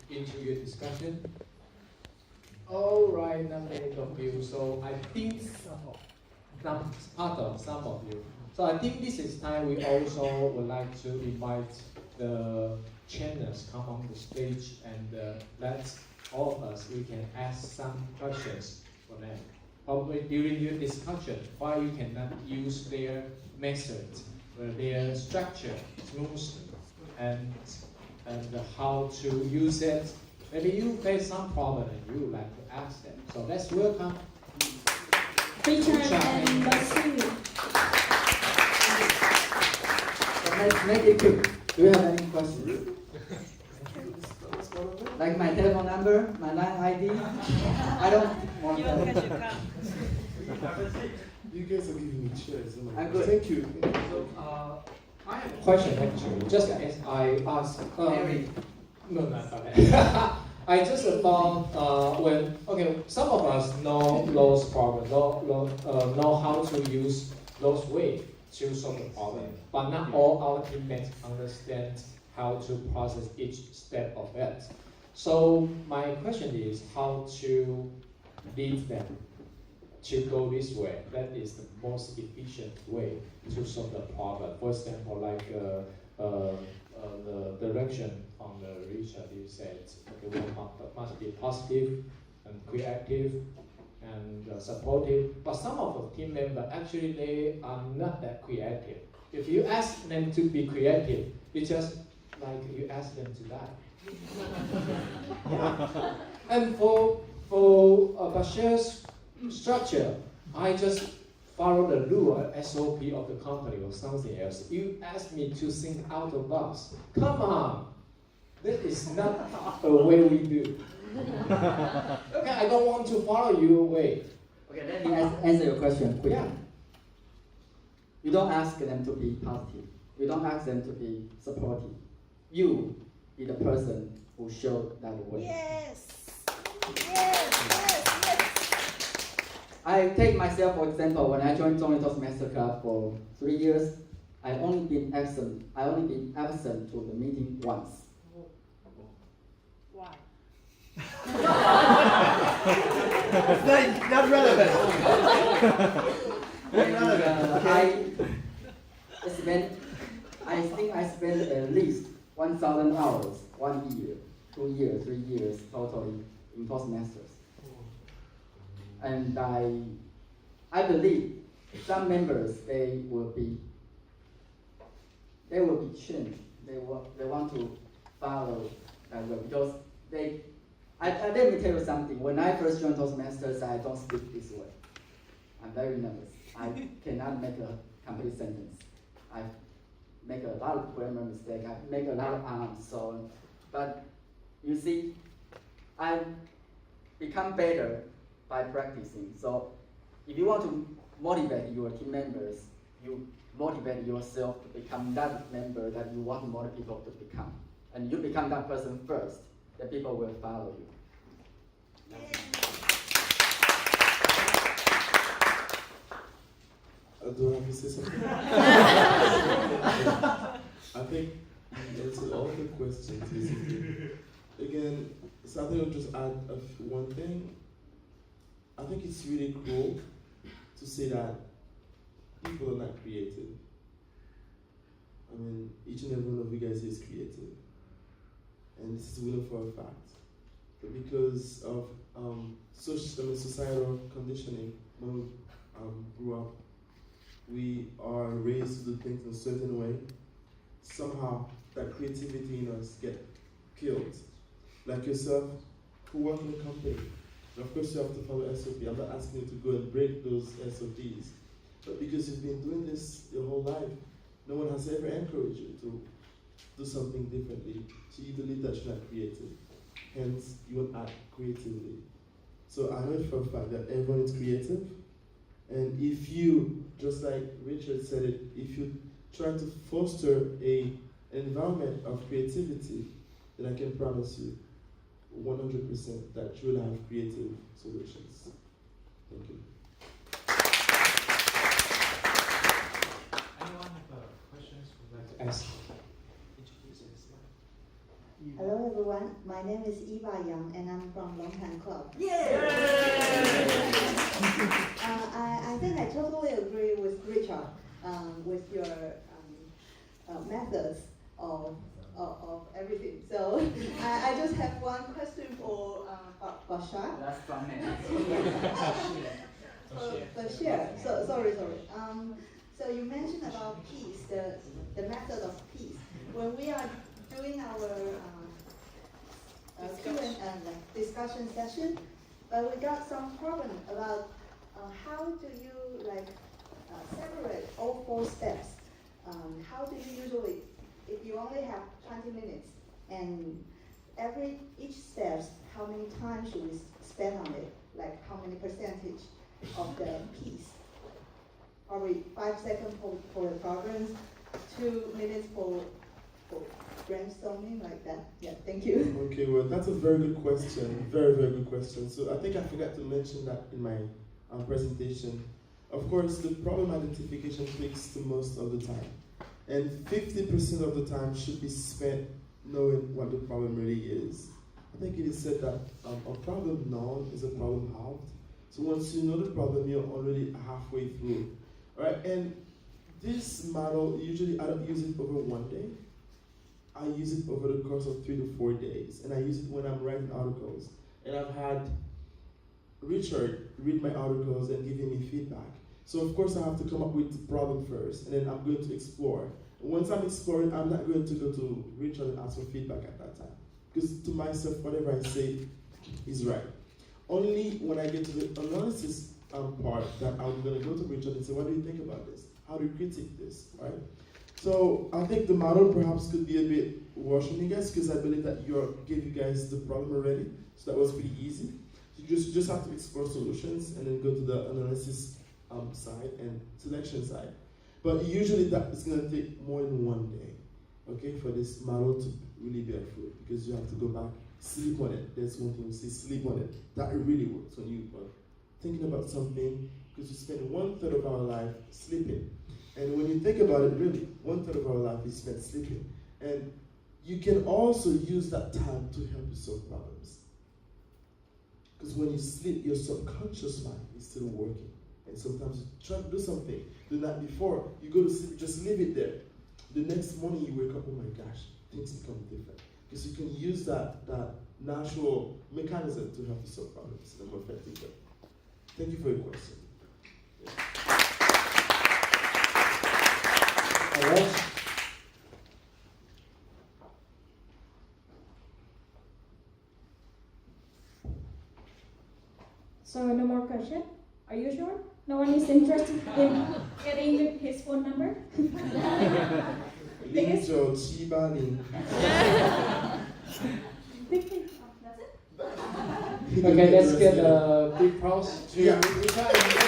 into your discussion? All right, not many of you. So I think some of you. So I think this is time we also would like to invite the channels come on the stage and let all of us, we can ask some questions for them. Probably during your discussion, why you cannot use their method, their structure smoothly, and how to use it. Maybe you face some problem and you would like to ask them. So let's welcome Richard and Basiri. So let's make it quick. Do you have any questions? Like my telephone number, my line ID? I don't want that. You guys are giving me chairs. I'm good. Thank you. So, I have a question actually, just as I asked. Mary. No, okay. I just thought some of us know those problems, know how to use those ways to solve the problem, but not all our teammates understand how to process each step of it. So my question is how to lead them to go this way. That is the most efficient way to solve the problem. For example, like the direction on the Richard, you said, okay, we must be positive and creative and supportive. But some of the team members, actually, they are not that creative. If you ask them to be creative, it's just like you ask them to die. And for Bashir's structure, I just follow the rule, SOP of the company or something else. You ask me to think out of the box. Come on, that is not the way we do. Okay, I don't want to follow your way. Okay, let me answer your question quickly. Yeah. You don't ask them to be positive. You don't ask them to be supportive. You be the person who showed that way. Yes. Yes. Yes. Yes. I take myself for example. When I joined Zhongli Toastmaster Club for 3 years, I only been absent to the meeting once. Why? It's not relevant. I think I spent at least 1,000 hours, 1 year, 2 years, 3 years totally in Toastmasters. And I believe some members they will be changed. They want to follow that way because let me tell you something. When I first joined Toastmasters, I don't speak this way. I'm very nervous. I cannot make a complete sentence. I make a lot of grammar mistakes. I make a lot of so. But you see, I become better by practicing. So if you want to motivate your team members, you motivate yourself to become that member that you want more people to become. And you become that person first, the people will follow you. Do I have to say something? I think you answered all the questions. Basically. Again, so I think I'll just add one thing. I think it's really cool to say that people are not creative. I mean, each and every one of you guys is creative. And this is we know for a fact. But because of societal conditioning, when we grew up, we are raised to do things in a certain way. Somehow, that creativity in us get killed. Like yourself, who work in a company. And of course, you have to follow SOP. I'm not asking you to go and break those SOPs. But because you've been doing this your whole life, no one has ever encouraged you to do something differently. So you believe that you're not creative. Hence, you won't act creatively. So I heard for a fact that everyone is creative. And if you, just like Richard said it, if you try to foster an environment of creativity, then I can promise you 100% that you will have creative solutions. Thank you. Anyone have questions would like to ask? Hello everyone, my name is Eva Yang and I'm from Longtan Club. I think I totally agree with Richard with your methods of everything. So I just have one question for Bashar. That's from me. Bashir. So sorry. So you mentioned about peace, the method of peace. When we are doing our discussion session, but we got some problem about how do you separate all 4 steps? How do you usually, if you only have 20 minutes and each steps, how many times should we spend on it? Like how many percentage of the piece? Probably 5 seconds for the programs, 2 minutes for brainstorming, like that. Yeah, thank you. Okay, well, that's a very good question. Very, very good question. So I think I forgot to mention that in my presentation. Of course, the problem identification takes the most of the time. And 50% of the time should be spent knowing what the problem really is. I think it is said that a problem known is a problem halved. So once you know the problem, you're already halfway through. All right, and this model, usually I don't use it over one day. I use it over the course of 3 to 4 days, and I use it when I'm writing articles. And I've had Richard read my articles and giving me feedback. So of course I have to come up with the problem first, and then I'm going to explore. And once I'm exploring, I'm not going to go to Richard and ask for feedback at that time. Because to myself, whatever I say is right. Only when I get to the analysis part that I'm going to go to Richard and say, what do you think about this? How do you critique this, right? So I think the model perhaps could be a bit washing, I guess, because I believe that gave you guys the problem already, so that was pretty easy. You just have to explore solutions and then go to the analysis side and selection side. But usually that is going to take more than 1 day, okay, for this model to really bear fruit, because you have to go back, sleep on it. That's one thing you say, sleep on it. That really works when you are thinking about something, because you spend 1/3 of our life sleeping. And when you think about it, really, 1/3 of our life is spent sleeping. And you can also use that time to help you solve problems. Because when you sleep, your subconscious mind is still working. And sometimes you try to do something the night before, you go to sleep, just leave it there. The next morning you wake up, oh my gosh, things become different. Because you can use that natural mechanism to help you solve problems in a more effective way. Thank you for your question. All right. So no more question? Are you sure? No one is interested in getting his phone number? 097880. That's it? Okay, let's get a big applause to Yeah. Richard.